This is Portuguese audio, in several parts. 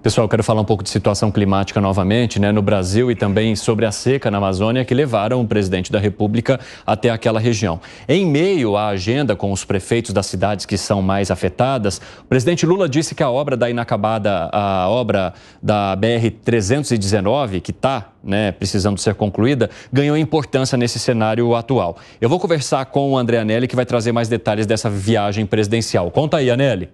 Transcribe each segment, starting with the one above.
Pessoal, eu quero falar um pouco de situação climática novamente, no Brasil, e também sobre a seca na Amazônia que levaram o presidente da República até aquela região. Em meio à agenda com os prefeitos das cidades que são mais afetadas, o presidente Lula disse que a obra da inacabada, a obra da BR-319, que está precisando ser concluída, ganhou importância nesse cenário atual. Eu vou conversar com o André Anelli, que vai trazer mais detalhes dessa viagem presidencial. Conta aí, Anelli.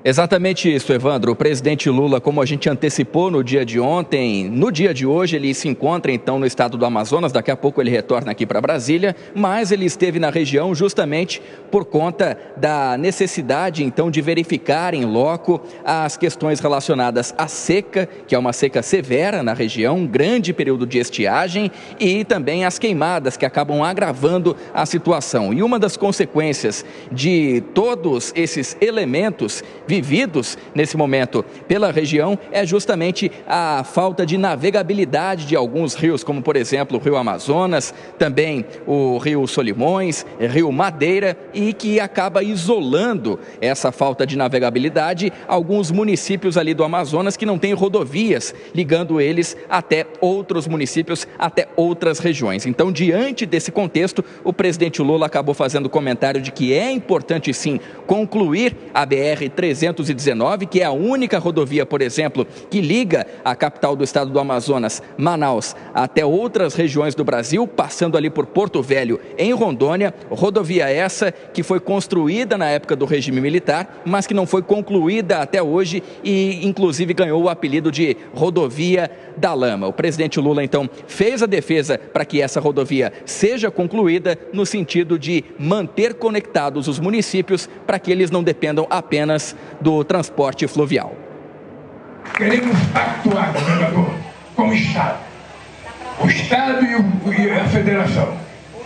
Exatamente isso, Evandro. O presidente Lula, como a gente antecipou no dia de ontem, no dia de hoje ele se encontra então no estado do Amazonas, daqui a pouco ele retorna aqui para Brasília, mas ele esteve na região justamente por conta da necessidade então de verificar em loco as questões relacionadas à seca, que é uma seca severa na região, um grande período de estiagem, e também as queimadas que acabam agravando a situação. E uma das consequências de todos esses elementos vividos nesse momento pela região é justamente a falta de navegabilidade de alguns rios, como por exemplo o Rio Amazonas, também o Rio Solimões, Rio Madeira, e que acaba isolando essa falta de navegabilidade alguns municípios ali do Amazonas que não têm rodovias ligando eles até outros municípios, até outras regiões. Então, diante desse contexto, o presidente Lula acabou fazendo comentário de que é importante sim concluir a BR-319, que é a única rodovia, por exemplo, que liga a capital do estado do Amazonas, Manaus, até outras regiões do Brasil, passando ali por Porto Velho, em Rondônia. Rodovia essa que foi construída na época do regime militar, mas que não foi concluída até hoje e, inclusive, ganhou o apelido de Rodovia da Lama. O presidente Lula, então, fez a defesa para que essa rodovia seja concluída no sentido de manter conectados os municípios para que eles não dependam apenas do transporte fluvial. Queremos atuar, governador, como Estado. O Estado e a Federação.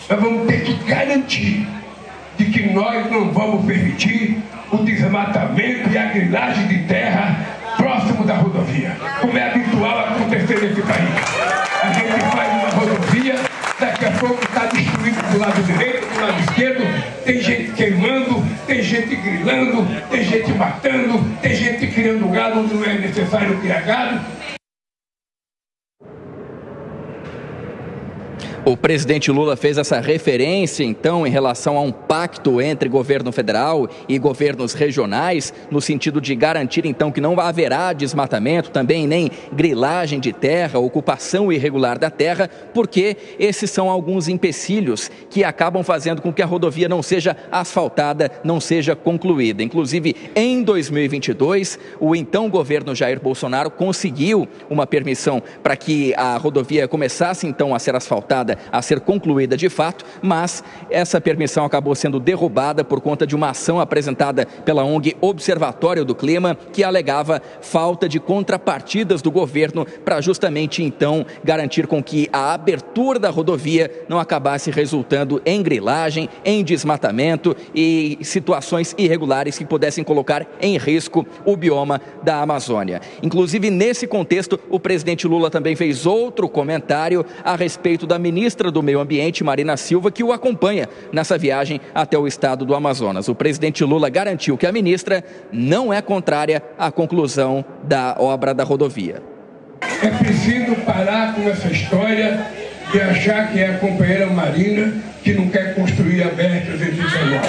Nós vamos ter que garantir de que nós não vamos permitir o desmatamento e a grilagem de terra próximo da rodovia, como é habitual acontecer nesse país. A gente faz uma rodovia, daqui a pouco está destruído do lado direito, do lado esquerdo, tem gente queimando, tem gente grilando, tem gente matando, tem gente criando gado onde não é necessário criar gado. O presidente Lula fez essa referência, então, em relação a um pacto entre governo federal e governos regionais, no sentido de garantir, então, que não haverá desmatamento, também nem grilagem de terra, ocupação irregular da terra, porque esses são alguns empecilhos que acabam fazendo com que a rodovia não seja asfaltada, não seja concluída. Inclusive, em 2022, o então governo Jair Bolsonaro conseguiu uma permissão para que a rodovia começasse, então, a ser asfaltada, a ser concluída de fato, mas essa permissão acabou sendo derrubada por conta de uma ação apresentada pela ONG Observatório do Clima, que alegava falta de contrapartidas do governo para justamente então garantir com que a abertura da rodovia não acabasse resultando em grilagem, em desmatamento e situações irregulares que pudessem colocar em risco o bioma da Amazônia. Inclusive, nesse contexto, o presidente Lula também fez outro comentário a respeito da ministra do Meio Ambiente, Marina Silva, que o acompanha nessa viagem até o estado do Amazonas. O presidente Lula garantiu que a ministra não é contrária à conclusão da obra da rodovia. É preciso parar com essa história de achar que é a companheira Marina que não quer construir a BR-319.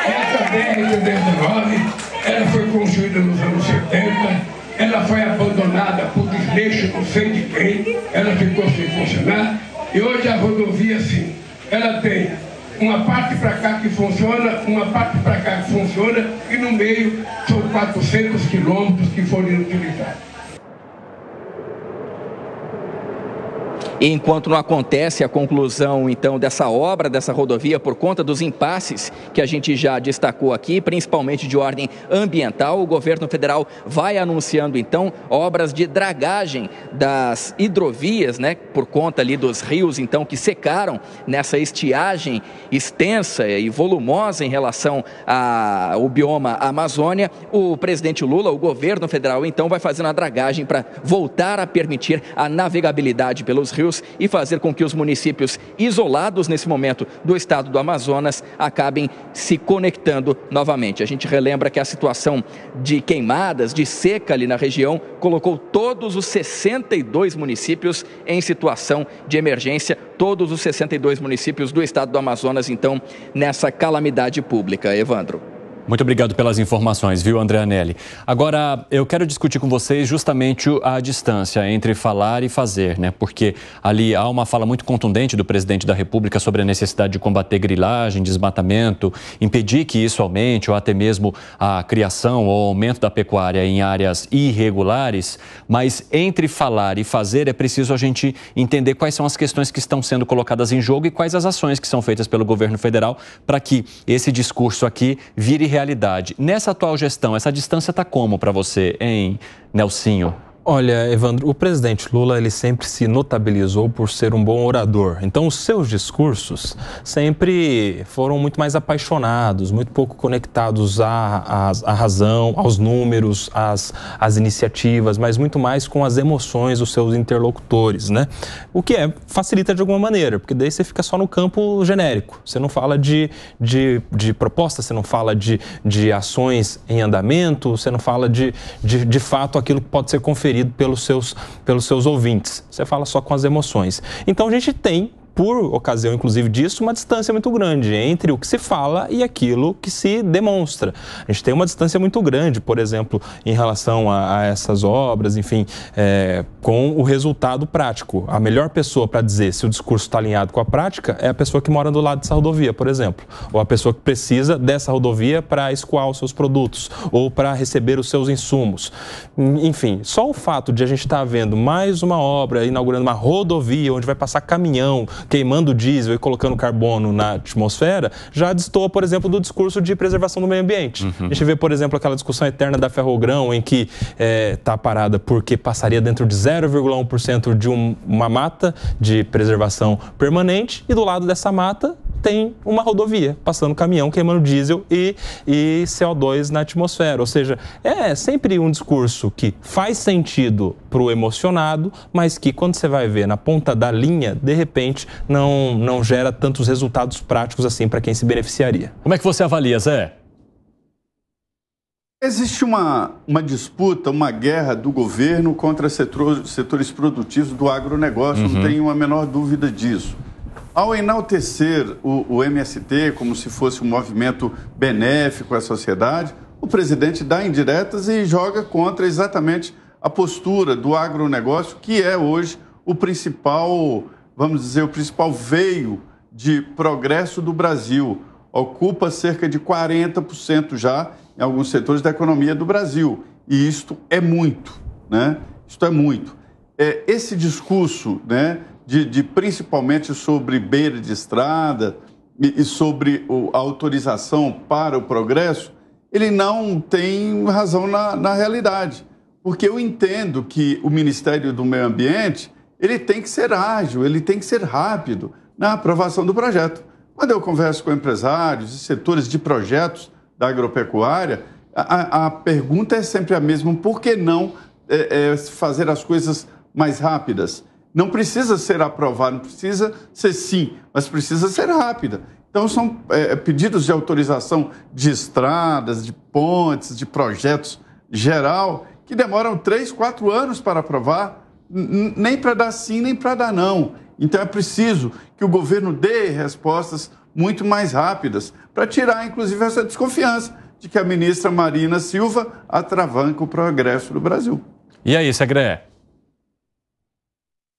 Essa BR-319, ela foi construída nos anos 70, ela foi abandonada por desleixo não sei de quem, ela ficou sem funcionar. E hoje a rodovia, sim, ela tem uma parte para cá que funciona, uma parte para cá que funciona, e no meio são 400 quilômetros que foram inutilizados. E enquanto não acontece a conclusão, então, dessa obra, dessa rodovia, por conta dos impasses que a gente já destacou aqui, principalmente de ordem ambiental, o governo federal vai anunciando, então, obras de dragagem das hidrovias, por conta ali dos rios, então, que secaram nessa estiagem extensa e volumosa em relação ao bioma Amazônia. O presidente Lula, o governo federal, então, vai fazendo a dragagem para voltar a permitir a navegabilidade pelos rios rios e fazer com que os municípios isolados nesse momento do estado do Amazonas acabem se conectando novamente. A gente relembra que a situação de queimadas, de seca ali na região, colocou todos os 62 municípios em situação de emergência, todos os 62 municípios do estado do Amazonas, então, nessa calamidade pública. Evandro. Muito obrigado pelas informações, viu, André Anelli? Agora, eu quero discutir com vocês justamente a distância entre falar e fazer, né? Porque ali há uma fala muito contundente do presidente da República sobre a necessidade de combater grilagem, desmatamento, impedir que isso aumente ou até mesmo a criação ou aumento da pecuária em áreas irregulares. Mas entre falar e fazer é preciso a gente entender quais são as questões que estão sendo colocadas em jogo e quais as ações que são feitas pelo governo federal para que esse discurso aqui vire realidade. Nessa atual gestão, essa distância está como para você, hein, Nelsinho? Olha, Evandro, o presidente Lula, ele sempre se notabilizou por ser um bom orador. Então, os seus discursos sempre foram muito mais apaixonados, muito pouco conectados à razão, aos números, às iniciativas, mas muito mais com as emoções dos seus interlocutores, né? O que facilita de alguma maneira, porque daí você fica só no campo genérico. Você não fala de proposta, você não fala de ações em andamento, você não fala de fato aquilo que pode ser conferido pelos seus ouvintes. Você fala só com as emoções. Então a gente tem, por ocasião inclusive disso, uma distância muito grande entre o que se fala e aquilo que se demonstra. A gente tem uma distância muito grande, por exemplo, em relação a essas obras, enfim, com o resultado prático. A melhor pessoa para dizer se o discurso está alinhado com a prática é a pessoa que mora do lado dessa rodovia, por exemplo, ou a pessoa que precisa dessa rodovia para escoar os seus produtos ou para receber os seus insumos. Enfim, só o fato de a gente estar vendo mais uma obra, inaugurando uma rodovia onde vai passar caminhão, queimando diesel e colocando carbono na atmosfera, já destoa, por exemplo, do discurso de preservação do meio ambiente. A gente vê, por exemplo, aquela discussão eterna da Ferrogrão, em que está parada porque passaria dentro de 0,1% de uma mata de preservação permanente, e do lado dessa mata tem uma rodovia, passando caminhão, queimando diesel e CO2 na atmosfera. Ou seja, é sempre um discurso que faz sentido para o emocionado, mas que quando você vai ver na ponta da linha, de repente, não gera tantos resultados práticos assim para quem se beneficiaria. Como é que você avalia, Zé? Existe uma disputa, uma guerra do governo contra setores produtivos do agronegócio, não tenho a menor dúvida disso. Ao enaltecer o MST como se fosse um movimento benéfico à sociedade, o presidente dá indiretas e joga contra exatamente a postura do agronegócio, que é hoje o principal, vamos dizer, o principal veio de progresso do Brasil. Ocupa cerca de 40% já em alguns setores da economia do Brasil. E isto é muito, né? Isto é muito. Esse discurso, né, de principalmente sobre beira de estrada e sobre a autorização para o progresso, ele não tem razão na realidade. Porque eu entendo que o Ministério do Meio Ambiente, ele tem que ser ágil, ele tem que ser rápido na aprovação do projeto. Quando eu converso com empresários e setores de projetos da agropecuária, a pergunta é sempre a mesma: por que não fazer as coisas mais rápidas? Não precisa ser aprovado, não precisa ser sim, mas precisa ser rápida. Então, são pedidos de autorização de estradas, de pontes, de projetos geral, que demoram 3, 4 anos para aprovar, nem para dar sim, nem para dar não. Então, é preciso que o governo dê respostas muito mais rápidas, para tirar, inclusive, essa desconfiança de que a ministra Marina Silva atravanca o progresso do Brasil. E aí, Segré?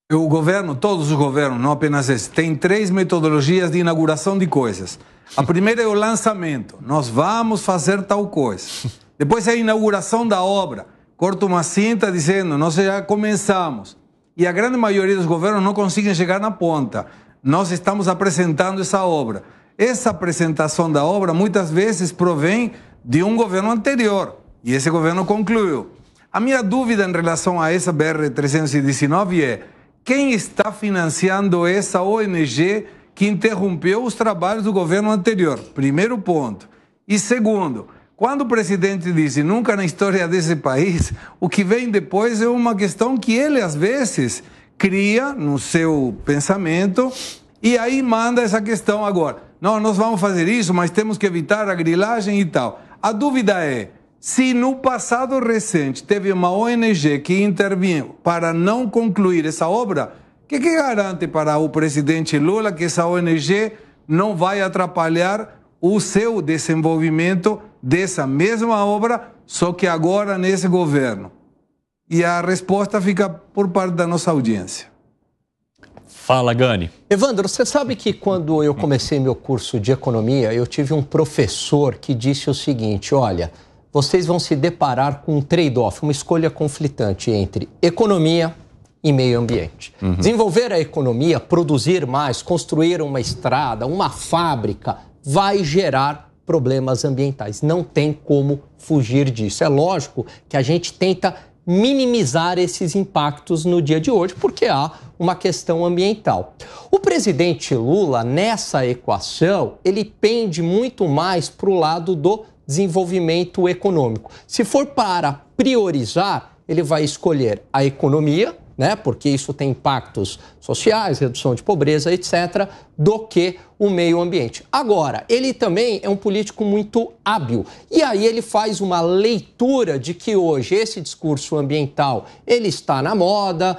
O governo, todos os governos, não apenas esse, tem 3 metodologias de inauguração de coisas. A primeira é o lançamento. Nós vamos fazer tal coisa. Depois é a inauguração da obra. Corta uma cinta dizendo, nós já começamos. E a grande maioria dos governos não conseguem chegar na ponta. Nós estamos apresentando essa obra. Essa apresentação da obra muitas vezes provém de um governo anterior. E esse governo concluiu. A minha dúvida em relação a essa BR-319 é: quem está financiando essa ONG que interrompeu os trabalhos do governo anterior? Primeiro ponto. E segundo, quando o presidente disse nunca na história desse país, o que vem depois é uma questão que ele, às vezes, cria no seu pensamento e aí manda essa questão agora. Não, nós vamos fazer isso, mas temos que evitar a grilagem e tal. A dúvida é, se no passado recente teve uma ONG que interveio para não concluir essa obra, o que garante para o presidente Lula que essa ONG não vai atrapalhar o seu desenvolvimento dessa mesma obra, só que agora nesse governo? E a resposta fica por parte da nossa audiência. Fala, Gani. Evandro, você sabe que quando eu comecei meu curso de economia, eu tive um professor que disse o seguinte, olha, vocês vão se deparar com um trade-off, uma escolha conflitante entre economia e meio ambiente. Desenvolver a economia, produzir mais, construir uma estrada, uma fábrica, vai gerar problemas ambientais. Não tem como fugir disso. É lógico que a gente tenta minimizar esses impactos no dia de hoje, porque há uma questão ambiental. O presidente Lula, nessa equação, ele pende muito mais para o lado do desenvolvimento econômico. Se for para priorizar, ele vai escolher a economia, né, porque isso tem impactos sociais, redução de pobreza, etc., do que o meio ambiente. Agora, ele também é um político muito hábil. E aí ele faz uma leitura de que hoje esse discurso ambiental, ele está na moda,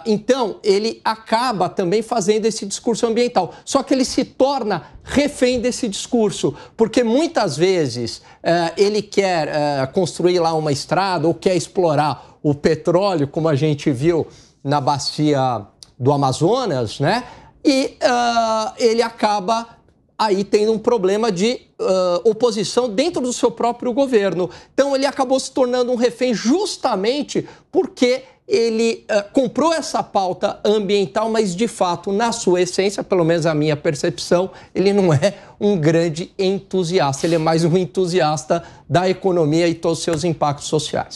então ele acaba também fazendo esse discurso ambiental. Só que ele se torna refém desse discurso, porque muitas vezes ele quer construir lá uma estrada ou quer explorar o petróleo, como a gente viu na bacia do Amazonas, né? E ele acaba aí tendo um problema de oposição dentro do seu próprio governo. Então ele acabou se tornando um refém justamente porque ele comprou essa pauta ambiental, mas de fato, na sua essência, pelo menos a minha percepção, ele não é um grande entusiasta, ele é mais um entusiasta da economia e todos os seus impactos sociais.